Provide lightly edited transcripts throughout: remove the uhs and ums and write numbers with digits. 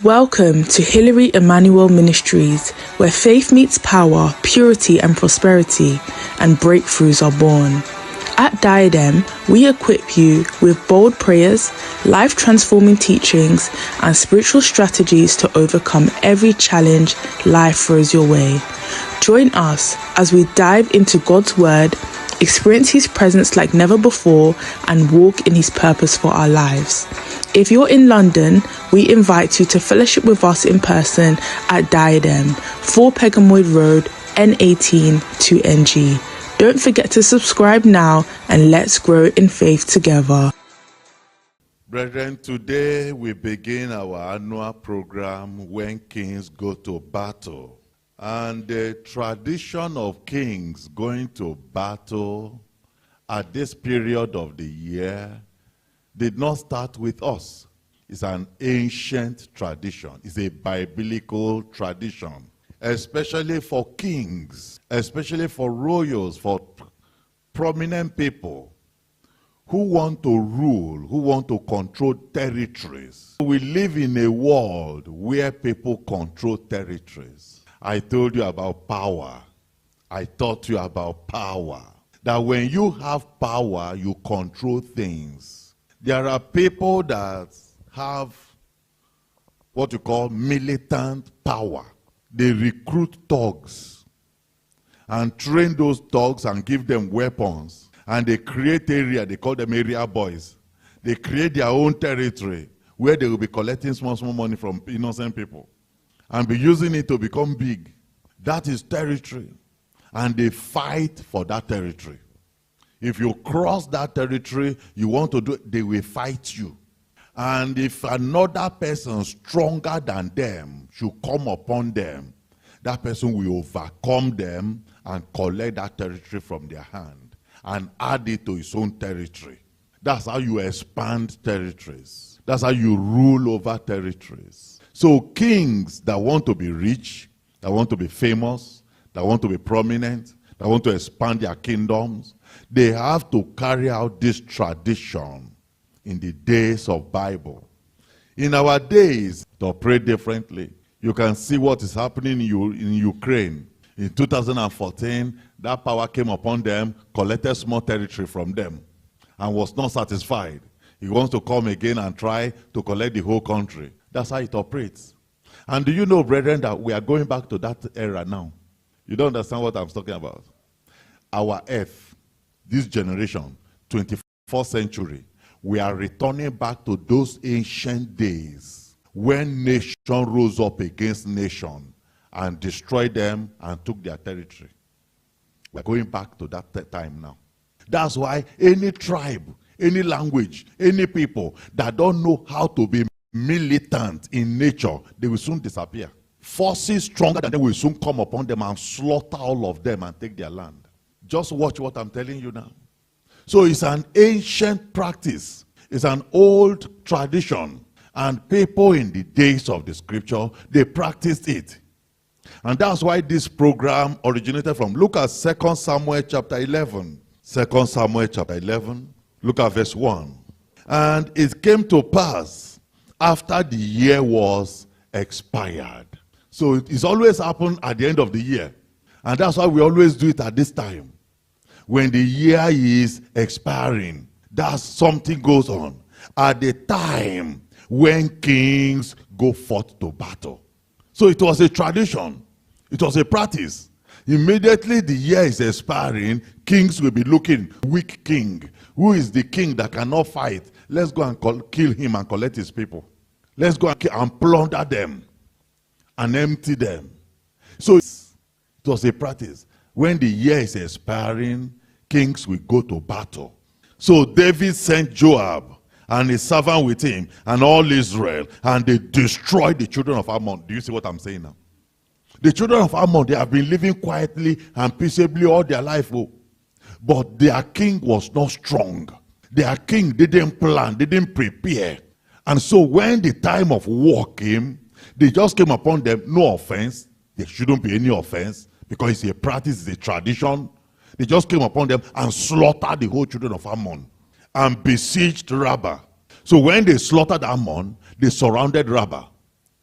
Welcome to Hilary Emmanuel Ministries, where faith meets power, purity and prosperity, and breakthroughs are born. At Diadem, we equip you with bold prayers, life-transforming teachings, and spiritual strategies to overcome every challenge life throws your way. Join us as we dive into God's Word, experience His presence like never before, and walk in His purpose for our lives. If you're in London, we invite you to fellowship with us in person at Diadem, 4 Pegamoid Road, N18 2NG. Don't forget to subscribe now and let's grow in faith together. Brethren, today we begin our annual program, When Kings Go to Battle. And the tradition of kings going to battle at this period of the year did not start with us. It's an ancient tradition. It's a biblical tradition, especially for kings, especially for royals, for prominent people who want to rule, who want to control territories. We live in a world where people control territories. I told you about power. I taught you about power. That when you have power, you control things. There are people that have what you call militant power. They recruit thugs and train those thugs and give them weapons. And they create area, they call them area boys. They create their own territory where they will be collecting small money from innocent people and be using it to become big. That is territory. And they fight for that territory. If you cross that territory, you want to do it, they will fight you. And if another person stronger than them should come upon them, that person will overcome them and collect that territory from their hand and add it to his own territory. That's how you expand territories. That's how you rule over territories. So kings that want to be rich, that want to be famous, that want to be prominent, that want to expand their kingdoms, they have to carry out this tradition in the days of Bible. In our days, to operate differently. You can see what is happening in Ukraine. In 2014, that power came upon them, collected small territory from them, and was not satisfied. He wants to come again and try to collect the whole country. That's how it operates. And do you know, brethren, that we are going back to that era now? You don't understand what I'm talking about. Our earth, this generation, 21st century, we are returning back to those ancient days when nation rose up against nation and destroyed them and took their territory. We're going back to that time now. That's why any tribe, any language, any people that don't know how to be militant in nature, they will soon disappear. Forces stronger than them will soon come upon them and slaughter all of them and take their land. Just watch what I'm telling you now. So it's an ancient practice. It's an old tradition. And people in the days of the scripture, they practiced it. And that's why this program originated from. Look at 2 Samuel chapter 11. 2 Samuel chapter 11. Look at verse 1. And it came to pass after the year was expired. So it's always happened at the end of the year. And that's why we always do it at this time. When the year is expiring, that's something goes on. At the time when kings go forth to battle. So it was a tradition. It was a practice. Immediately the year is expiring, kings will be looking, weak king. Who is the king that cannot fight? Let's go and kill him and collect his people. Let's go and plunder them and empty them. So it was a practice. When the year is expiring, kings will go to battle. So David sent Joab and his servant with him and all Israel, and they destroyed the children of Ammon. Do you see what I'm saying now? The children of Ammon, they have been living quietly and peaceably all their life. Oh. But their king was not strong. Their king didn't plan, didn't prepare. And so when the time of war came, they just came upon them, no offense. There shouldn't be any offense because it's a practice, it's a tradition. They just came upon them and slaughtered the whole children of Ammon and besieged Rabbah. So when they slaughtered Ammon, they surrounded Rabbah.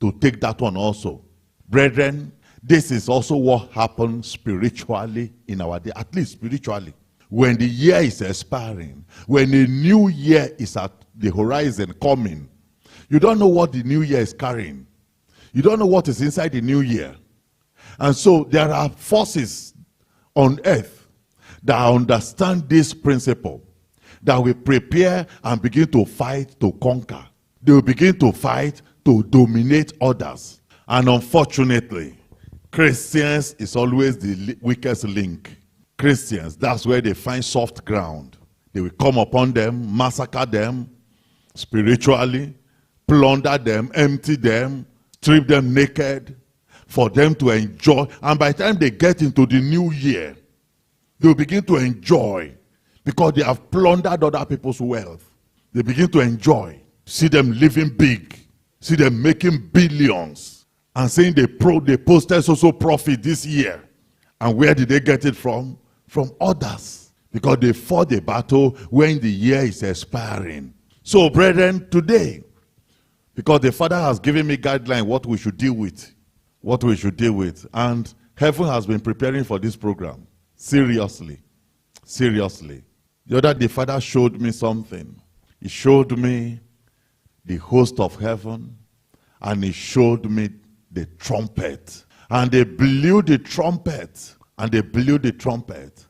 to take that one also. Brethren, this is also what happens spiritually in our day, at least spiritually. When the year is expiring, when a new year is at the horizon coming, you don't know what the new year is carrying. You don't know what is inside the new year. And so there are forces on earth that understand this principle, that will prepare and begin to fight to conquer. They will begin to fight to dominate others. And unfortunately, Christians is always the weakest link. Christians, that's where they find soft ground. They will come upon them, massacre them spiritually, plunder them, empty them, strip them naked for them to enjoy. And by the time they get into the new year, they will begin to enjoy because they have plundered other people's wealth. They begin to enjoy. See them living big. See them making billions. And saying they posted so profit this year. And where did they get it from? From others. Because they fought the battle when the year is expiring. So brethren, today, because the Father has given me guideline what we should deal with. What we should deal with. And heaven has been preparing for this program. Seriously. Seriously. The other day, the Father showed me something. He showed me the host of heaven. And he showed me the trumpet. And they blew the trumpet. And they blew the trumpet.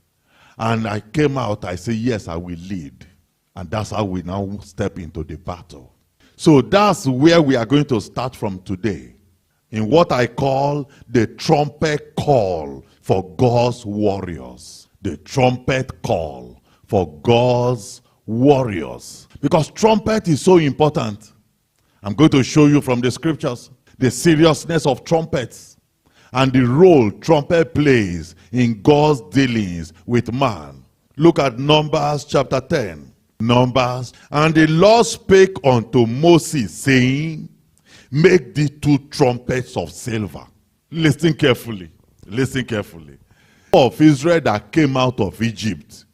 And I came out, I said, yes, I will lead. And that's how we now step into the battle. So that's where we are going to start from today. In what I call the trumpet call for God's warriors. The trumpet call for God's warriors. Because trumpet is so important. I'm going to show you from the scriptures the seriousness of trumpets and the role trumpet plays in God's dealings with man. Look at Numbers chapter 10. Numbers. And the Lord spake unto Moses, saying, make thee 2 trumpets of silver. Listen carefully. Listen carefully. Of Israel that came out of Egypt,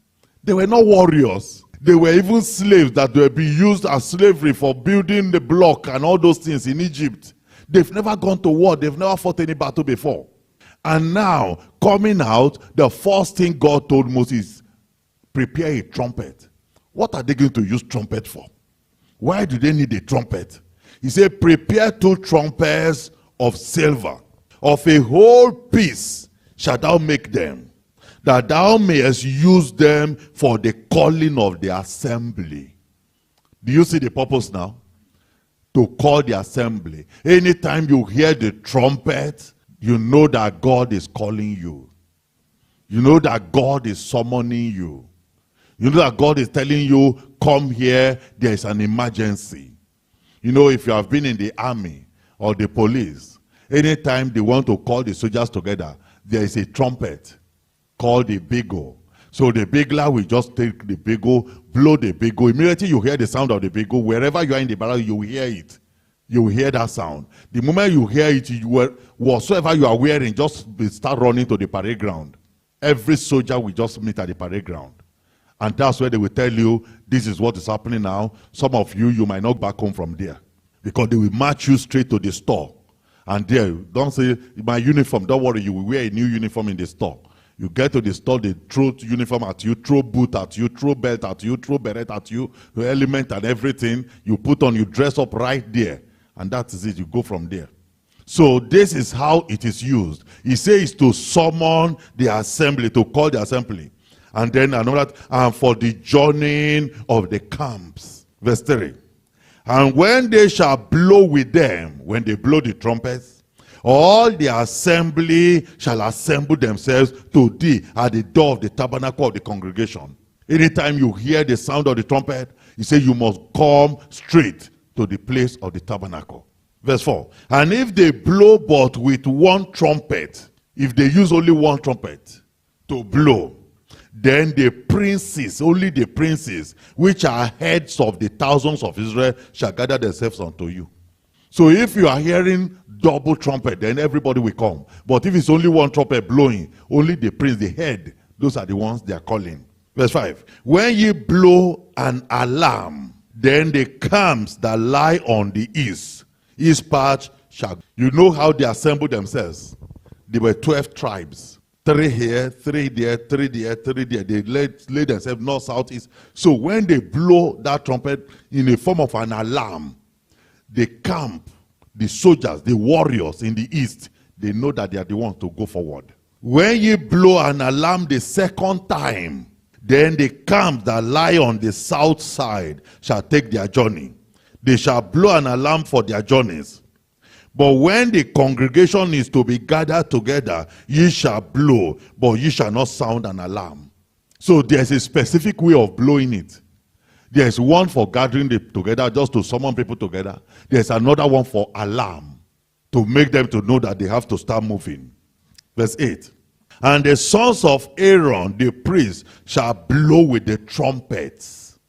they were not warriors. They were even slaves that were being used as slavery for building the block and all those things in Egypt. They've never gone to war. They've never fought any battle before. And now, coming out, the first thing God told Moses, prepare a trumpet. What are they going to use trumpet for? Why do they need a trumpet? He said, prepare 2 trumpets of silver. Of a whole piece shalt thou make them, that thou mayest use them for the calling of the assembly. Do you see the purpose now? To call the assembly. Anytime you hear the trumpet, you know that God is calling you. You know that God is summoning you. You know that God is telling you, come here, there is an emergency. You know, if you have been in the army or the police, anytime they want to call the soldiers together, there is a trumpet called the bigo. So the bigler will just take the bigo, blow the bigo. Immediately you hear the sound of the bigo, wherever you are in the barrel, you will hear it. You will hear that sound. The moment you hear it, whatsoever you are wearing, just start running to the parade ground. Every soldier will just meet at the parade ground. And that's where they will tell you, this is what is happening now. Some of you, you might not back home from there. Because they will march you straight to the store. And there, don't say, my uniform, don't worry, you will wear a new uniform in the store. You get to the store, they throw uniform at you, throw boot at you, throw belt at you, throw beret at you, the element and everything. You put on, you dress up right there. And that is it, you go from there. So this is how it is used. He says to summon the assembly, to call the assembly. And then another, and for the journeying of the camps. Verse 3. And when they shall blow with them, when they blow the trumpets, all the assembly shall assemble themselves to thee at the door of the tabernacle of the congregation. Anytime you hear the sound of the trumpet, he says you must come straight to the place of the tabernacle. Verse 4. And if they blow but with 1 trumpet, if they use only 1 trumpet to blow, then the princes, only the princes, which are heads of the thousands of Israel, shall gather themselves unto you. So if you are hearing double trumpet, then everybody will come. But if it's only 1 trumpet blowing, only the prince, the head, those are the ones they are calling. Verse 5. When ye blow an alarm, then the camps that lie on the east part shall. You know how they assembled themselves? There were 12 tribes. 3 here, 3 there, 3 there, 3 there. They laid themselves north, south, east. So when they blow that trumpet in the form of an alarm, they camp, the soldiers, the warriors in the east, they know that they are the ones to go forward. When you blow an alarm the second time, then the camps that lie on the south side shall take their journey. They shall blow an alarm for their journeys. But when the congregation is to be gathered together, ye shall blow, but ye shall not sound an alarm. So there's a specific way of blowing it. There's one for gathering together, just to summon people together. There's another one for alarm, to make them to know that they have to start moving. Verse 8. And the sons of Aaron, the priest, shall blow with the trumpets,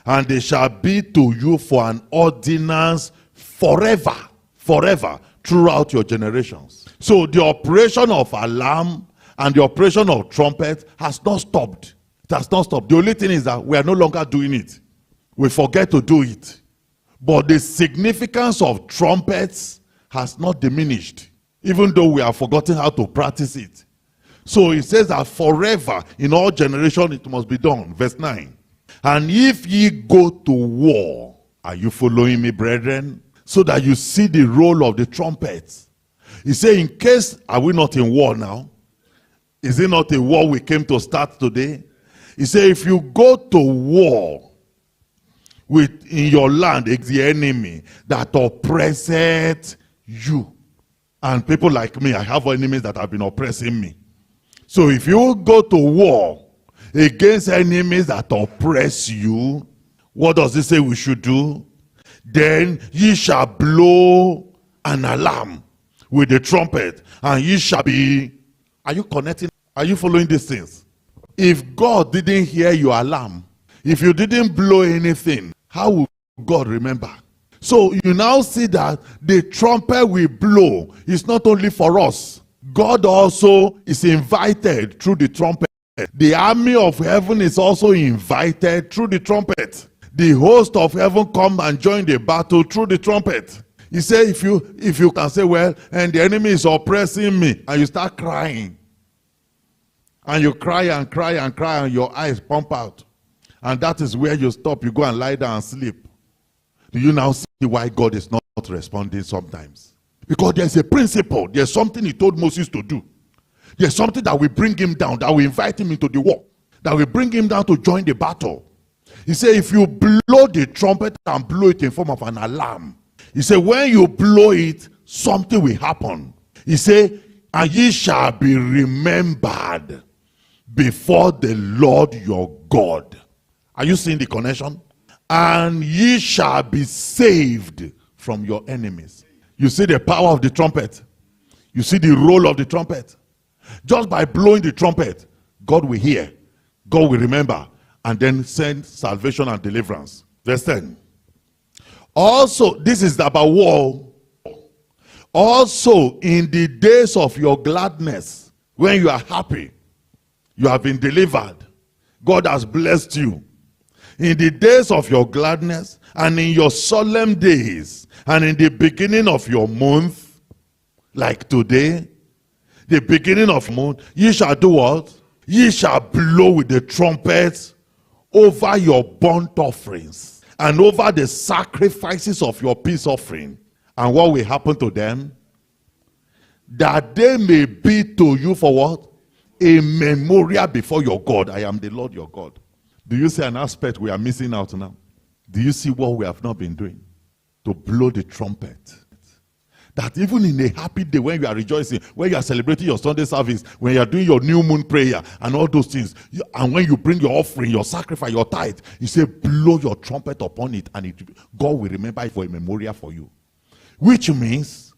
and they shall be to you for an ordinance forever, forever, throughout your generations. So the operation of alarm and the operation of trumpet has not stopped. It has not stopped. The only thing is that we are no longer doing it. We forget to do it. But the significance of trumpets has not diminished, even though we have forgotten how to practice it. So it says that forever, in all generations, it must be done. Verse 9. And if ye go to war, are you following me, brethren? So that you see the role of the trumpets. He said, in case, are we not in war now? Is it not a war we came to start today? He said, if you go to war in your land, it's the enemy that oppresseth you. And people like me, I have enemies that have been oppressing me. So if you go to war against enemies that oppress you, what does it say we should do? Then ye shall blow an alarm with the trumpet, and ye shall be... Are you connecting? Are you following these things? If God didn't hear your alarm, if you didn't blow anything, how will God remember? So you now see that the trumpet we blow is not only for us. God also is invited through the trumpet. The army of heaven is also invited through the trumpet. The host of heaven come and join the battle through the trumpet. He said, if you can say, well, and the enemy is oppressing me, and you start crying, and you cry and cry and cry, and your eyes pump out, and that is where you stop, you go and lie down and sleep. Do you now see why God is not responding sometimes? Because there's a principle, there's something he told Moses to do. There's something that will bring him down, that will invite him into the war, that will bring him down to join the battle. He said, if you blow the trumpet and blow it in form of an alarm, he said, when you blow it, something will happen. He said, and ye shall be remembered before the Lord your God. Are you seeing the connection? And ye shall be saved from your enemies. You see the power of the trumpet. You see the role of the trumpet. Just by blowing the trumpet, God will hear, God will remember, and then send salvation and deliverance. Verse 10. Also, this is about war. Also, in the days of your gladness, when you are happy, you have been delivered, God has blessed you. In the days of your gladness, and in your solemn days, and in the beginning of your month, like today, the beginning of month, ye shall do what? Ye shall blow with the trumpets over your burnt offerings and over the sacrifices of your peace offering. And what will happen to them? That they may be to you for what? A memorial before your God. I am the Lord your God. Do you see an aspect we are missing out now? Do you see what we have not been doing? To blow the trumpet. That even in a happy day, when you are rejoicing, when you are celebrating your Sunday service, when you are doing your new moon prayer and all those things, and when you bring your offering, your sacrifice, your tithe, you say, blow your trumpet upon it, and God will remember it for a memorial for you. Which means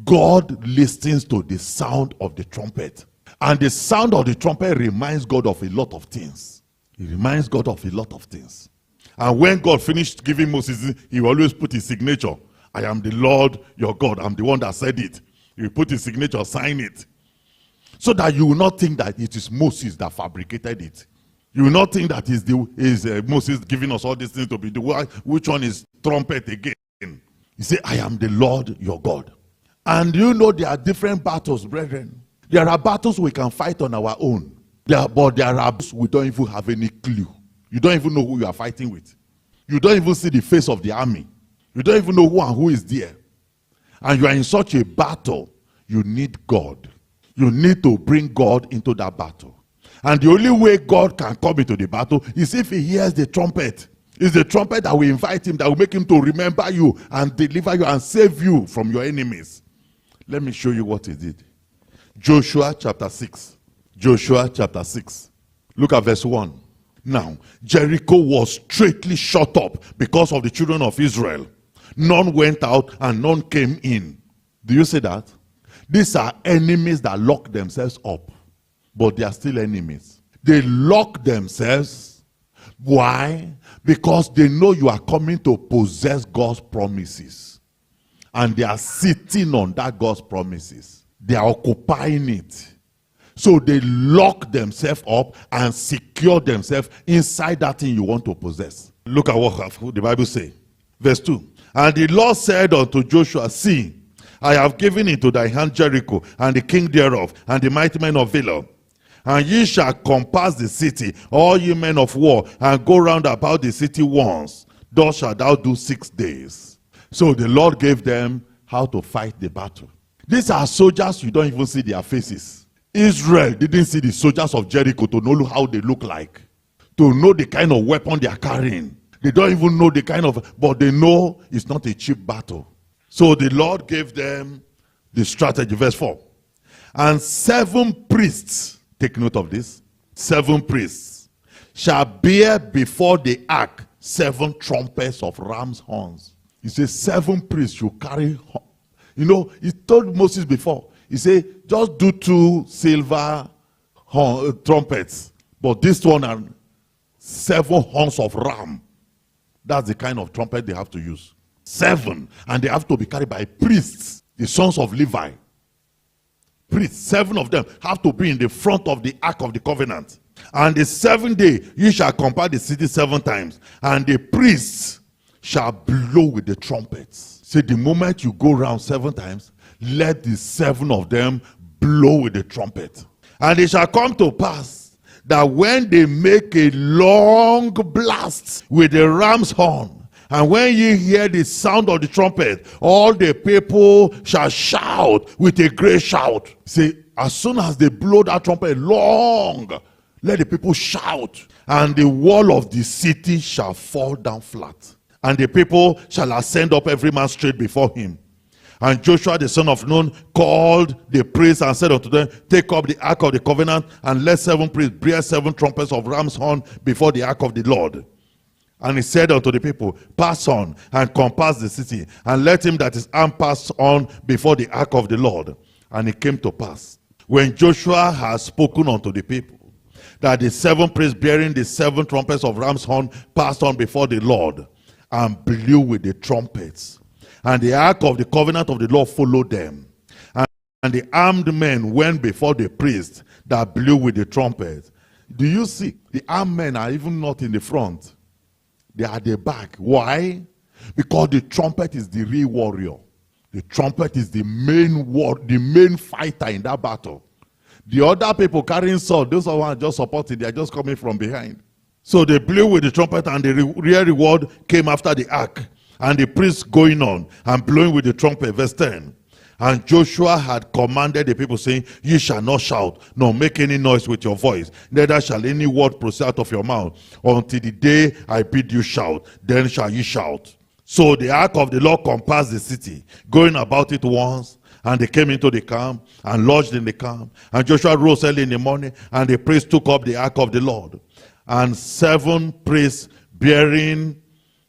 God listens to the sound of the trumpet. And the sound of the trumpet reminds God of a lot of things. It reminds God of a lot of things. And when God finished giving Moses, he will always put his signature. I am the Lord your God. I'm the one that said it. He will put his signature, sign it. So that you will not think that it is Moses that fabricated it. You will not think that is Moses giving us all these things to be do. Which one is trumpet again? He said, I am the Lord your God. And you know there are different battles, brethren. There are battles we can fight on our own. But there are battles we don't even have any clue. You don't even know who you are fighting with. You don't even see the face of the army. You don't even know who and who is there. And you are in such a battle, you need God. You need to bring God into that battle. And the only way God can come into the battle is if he hears the trumpet. It's the trumpet that will invite him, that will make him to remember you and deliver you and save you from your enemies. Let me show you what he did. Joshua chapter 6. Joshua chapter 6. Look at verse 1. Now, Jericho was straightly shut up because of the children of Israel. None went out and none came in. Do you see that? These are enemies that lock themselves up, but they are still enemies. They lock themselves. Why? Because they know you are coming to possess God's promises. And they are sitting on that God's promises. They are occupying it. So they lock themselves up and secure themselves inside that thing you want to possess. Look at what the Bible says. Verse 2. And the Lord said unto Joshua, see, I have given into thy hand Jericho, and the king thereof, and the mighty men of Valor. And ye shall compass the city, all ye men of war, and go round about the city once. Thus shalt thou do 6 days. So the Lord gave them how to fight the battle. These are soldiers, you don't even see their faces. Israel didn't see the soldiers of Jericho to know how they look like, to know the kind of weapon they are carrying. They don't even know the kind of, but they know it's not a cheap battle. So the Lord gave them the strategy. Verse 4. And 7 priests, take note of this, 7 priests shall bear before the ark 7 trumpets of ram's horns. He says 7 priests should carry, you know, he told Moses before, he said, just do 2 silver trumpets, but this one are 7 horns of ram. That's the kind of trumpet they have to use. 7, and they have to be carried by priests, the sons of Levi. Priests, 7 of them have to be in the front of the ark of the covenant. And the 7th day, you shall compass the city 7 times, and the priests shall blow with the trumpets. See, the moment you go around 7 times, let the 7 of them blow with the trumpet. And it shall come to pass that when they make a long blast with the ram's horn, and when ye hear the sound of the trumpet, all the people shall shout with a great shout. See, as soon as they blow that trumpet long, let the people shout, and the wall of the city shall fall down flat, and the people shall ascend up every man straight before him. And Joshua the son of Nun called the priests and said unto them, take up the ark of the covenant, and let 7 priests bear 7 trumpets of ram's horn before the ark of the Lord. And he said unto the people, pass on and compass the city, and let him that is armed pass on before the ark of the Lord. And it came to pass, when Joshua had spoken unto the people, that the 7 priests bearing the 7 trumpets of ram's horn passed on before the Lord, and blew with the trumpets. And the ark of the covenant of the Lord followed them. And the armed men went before the priests that blew with the trumpet. Do you see? The armed men are even not in the front. They are at the back. Why? Because the trumpet is the real warrior. The trumpet is the main fighter in that battle. The other people carrying sword, those are just supporting, they are just coming from behind. So they blew with the trumpet, and the real reward came after the ark. And the priests going on and blowing with the trumpet. Verse 10. And Joshua had commanded the people, saying, ye shall not shout, nor make any noise with your voice, neither shall any word proceed out of your mouth, until the day I bid you shout, then shall ye shout. So the ark of the Lord compassed the city, going about it once, and they came into the camp, and lodged in the camp. And Joshua rose early in the morning, and the priests took up the ark of the Lord. And 7 priests bearing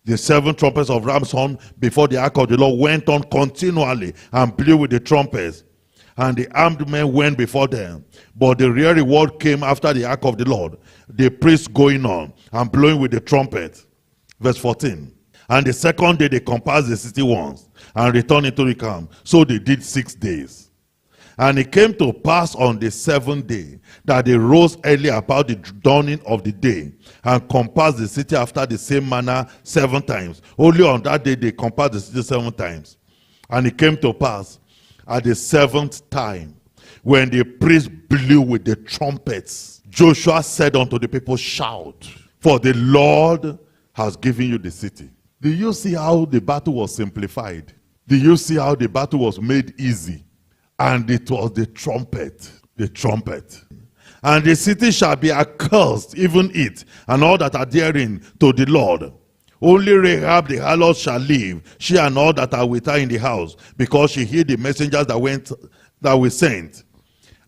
the 7 trumpets of ram's horn before the ark of the Lord went on continually and blew with the trumpets. And the armed men went before them. But the real reward came after the ark of the Lord, the priests going on and blowing with the trumpet. Verse 14. And the 2nd day they compassed the city once and returned into the camp. So they did 6 days. And it came to pass on the 7th day that they rose early about the dawning of the day and compassed the city after the same manner 7 times. Only on that day they compassed the city 7 times. And it came to pass At the seventh time, when the priest blew with the trumpets, Joshua said unto the people, shout, for the Lord has given you the city. Do you see how the battle was simplified? Do you see how the battle was made easy? And it was the trumpet. The trumpet. And the city shall be accursed, even it, and all that are therein, to the Lord. Only Rahab the harlot shall live, she and all that are with her in the house, because she hid the messengers that we sent.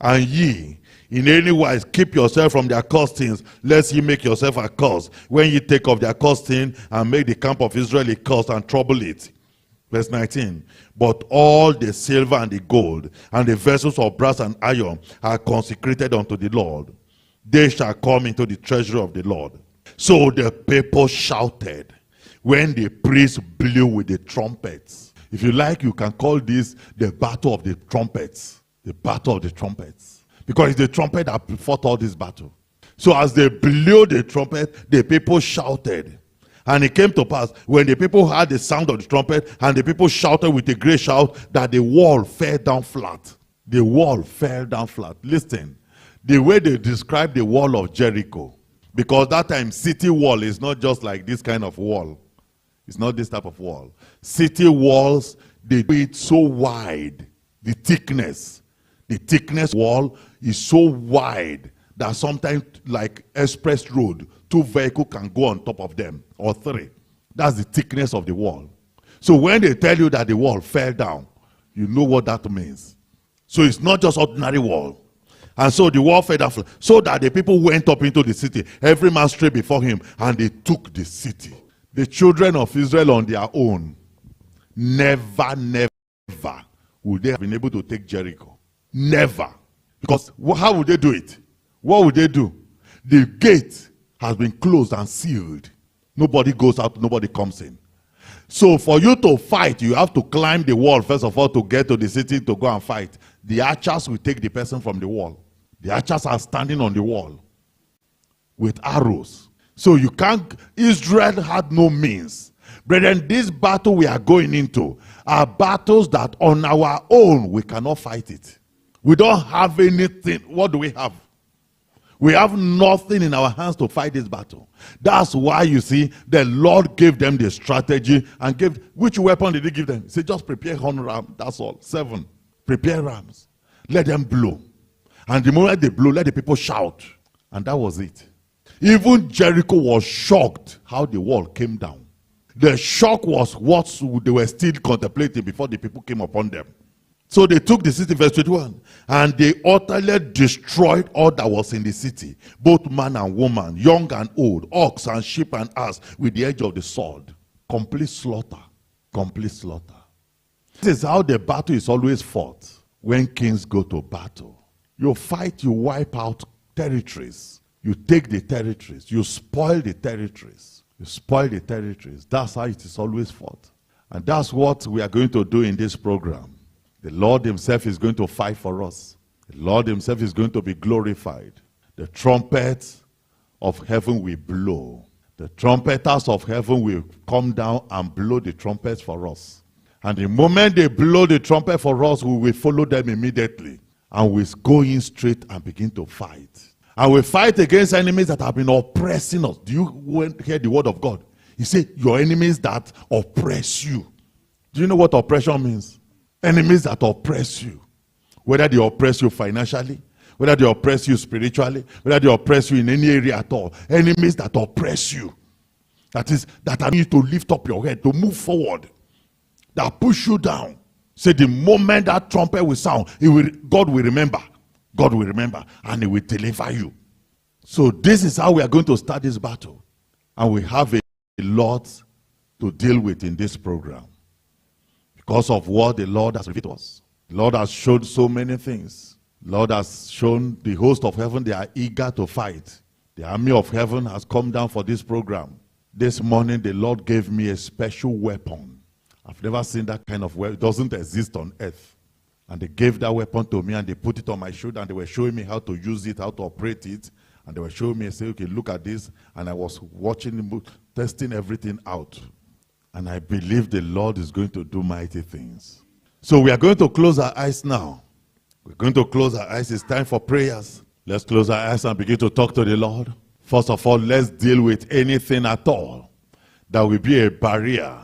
And ye, in any wise, keep yourself from their accursed things, lest ye make yourself accursed, when ye take of their accursed thing, and make the camp of Israel accursed, and trouble it. Verse 19, but all the silver and the gold, and the vessels of brass and iron, are consecrated unto the Lord. They shall come into the treasury of the Lord. So the people shouted when the priest blew with the trumpets. If you like, you can call this the battle of the trumpets. The battle of the trumpets. Because it's the trumpet that fought all this battle. So as they blew the trumpet, the people shouted. And it came to pass, when the people heard the sound of the trumpet, and the people shouted with a great shout, that the wall fell down flat. The wall fell down flat. Listen, the way they describe the wall of Jericho, because that time city wall is not just like this kind of wall. It's not this type of wall. City walls, they do it so wide. The thickness wall is so wide that sometimes, like express road, 2 vehicles can go on top of them, or 3. That's the thickness of the wall. So when they tell you that the wall fell down, you know what that means. So it's not just ordinary wall. And so the wall fell down, so that the people went up into the city, every man straight before him, and they took the city. The children of Israel on their own, never would they have been able to take Jericho. Never. Because how would they do it? What would they do? The gate has been closed and sealed. Nobody goes out, nobody comes in. So for you to fight, you have to climb the wall, first of all, to get to the city to go and fight. The archers will take the person from the wall. The archers are standing on the wall with arrows. So you can't, Israel had no means. Brethren, this battle we are going into are battles that on our own we cannot fight it. We don't have anything. What do we have? We have nothing in our hands to fight this battle. That's why you see the Lord gave them the strategy and gave, which weapon did he give them? He said, just prepare 100 rams, that's all. 7. Prepare rams. Let them blow. And the moment they blow, let the people shout. And that was it. Even Jericho was shocked how the wall came down. The shock was what they were still contemplating before the people came upon them. So they took the city, verse 21, and they utterly destroyed all that was in the city, both man and woman, young and old, ox and sheep and ass, with the edge of the sword. Complete slaughter. Complete slaughter. This is how the battle is always fought when kings go to battle. You fight, you wipe out territories. You take the territories. You spoil the territories. You spoil the territories. That's how it is always fought. And that's what we are going to do in this program. The Lord himself is going to fight for us. The Lord himself is going to be glorified. The trumpet of heaven will blow. The trumpeters of heaven will come down and blow the trumpets for us. And the moment they blow the trumpet for us, we will follow them immediately. And we'll go in straight and begin to fight. And we fight against enemies that have been oppressing us. Do you hear the word of God? He said, your enemies that oppress you. Do you know what oppression means? Enemies that oppress you. Whether they oppress you financially, whether they oppress you spiritually, whether they oppress you in any area at all. Enemies that oppress you. That is, that are need to lift up your head, to move forward. That push you down. Say the moment that trumpet will sound, God will remember. God will remember and he will deliver you. So this is how we are going to start this battle. And we have a lot to deal with in this program. Because of what the Lord has revealed to us. The Lord has shown so many things. The Lord has shown the host of heaven, they are eager to fight. The army of heaven has come down for this program. This morning, the Lord gave me a special weapon. I've never seen that kind of weapon. It doesn't exist on earth. And they gave that weapon to me and they put it on my shoulder and they were showing me how to use it, how to operate it. And they were showing me, say, okay, look at this. And I was watching, testing everything out. And I believe the Lord is going to do mighty things. So we are going to close our eyes now. We're going to close our eyes. It's time for prayers. Let's close our eyes and begin to talk to the Lord. First of all, let's deal with anything at all that will be a barrier,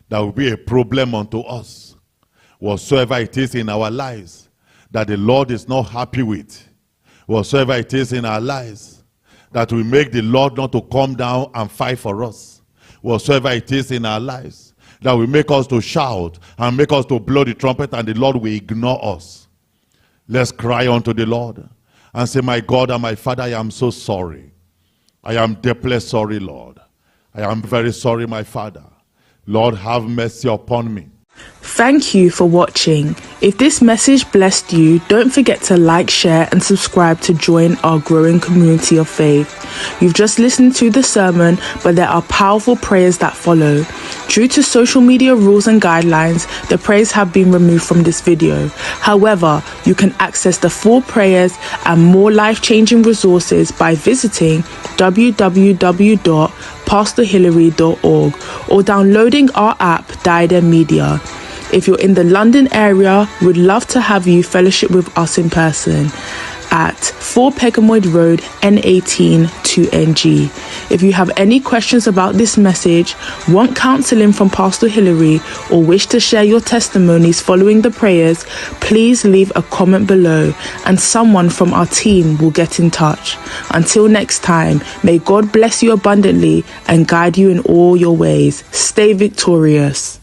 that will be a problem unto us. Whatsoever it is in our lives that the Lord is not happy with, whatsoever it is in our lives that will make the Lord not to come down and fight for us, whatsoever it is in our lives that will make us to shout and make us to blow the trumpet and the Lord will ignore us. Let's cry unto the Lord and say, my God and my Father, I am so sorry. I am deeply sorry, Lord. I am very sorry, my Father. Lord, have mercy upon me. Thank you for watching. If this message blessed you, don't forget to like, share and subscribe to join our growing community of faith. You've just listened to the sermon, but there are powerful prayers that follow. Due to social media rules and guidelines, the prayers have been removed from this video. However, you can access the full prayers and more life-changing resources by visiting www.pastorhillary.org or downloading our app, Diadem Media. If you're in the London area, we'd love to have you fellowship with us in person at 4 Pegamoid Road, N18 2NG. If you have any questions about this message, want counseling from Pastor Hillary, or wish to share your testimonies following the prayers, please leave a comment below and someone from our team will get in touch. Until next time, may God bless you abundantly and guide you in all your ways. Stay victorious.